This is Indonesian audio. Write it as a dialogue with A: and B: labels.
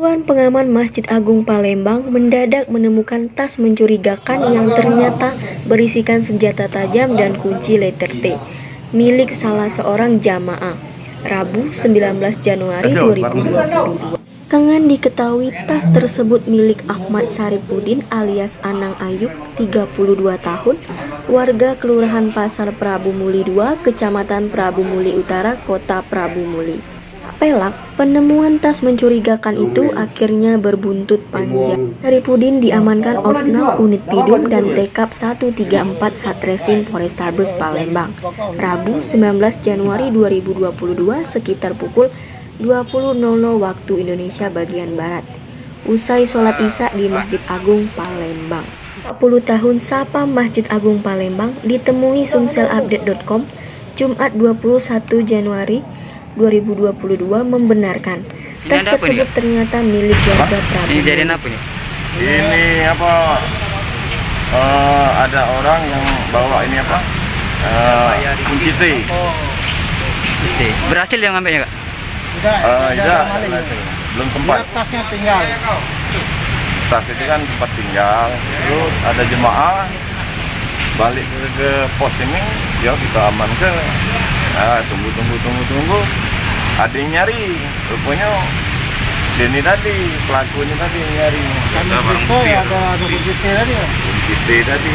A: Dewan Pengaman Masjid Agung Palembang mendadak menemukan tas mencurigakan yang ternyata berisikan senjata tajam dan kunci letter T milik salah seorang jamaah. Rabu 19 Januari 2022. Belakangan diketahui tas tersebut milik Ahmad Syarifuddin alias Anang Ayub, 32 tahun, warga Kelurahan Pasar Prabu Muli 2, Kecamatan Prabu Muli Utara, Kota Prabu Muli. Pelak, penemuan tas mencurigakan itu akhirnya berbuntut panjang. Syarifuddin diamankan Opsnal Unit Pidum dan Tekap 134 Satreskrim Polrestabes Palembang, Rabu 19 Januari 2022 sekitar pukul 20.00 waktu Indonesia bagian Barat, usai sholat isya di Masjid Agung Palembang. 40 tahun Sapam Masjid Agung Palembang ditemui sumselupdate.com Jumat 21 Januari 2022 membenarkan tas tersebut ternyata milik warga Prabu.
B: Ini jadi apa nih?
C: Ini apa? Ada orang yang bawa ini apa? Kunci T.
B: Berhasil yang ngambilnya, Kak?
C: Tidak, belum sempat.
D: Tasnya tinggal.
C: Tas itu kan tempat tinggal. Terus ada jemaah balik ke pos ini, ya kita amankan. Tunggu. Ada yang nyari, rupanya Denny tadi, pelaku ini tadi yang nyari.
D: Kami periksa ya ada kunci T tadi ya.
C: Kunci T tadi.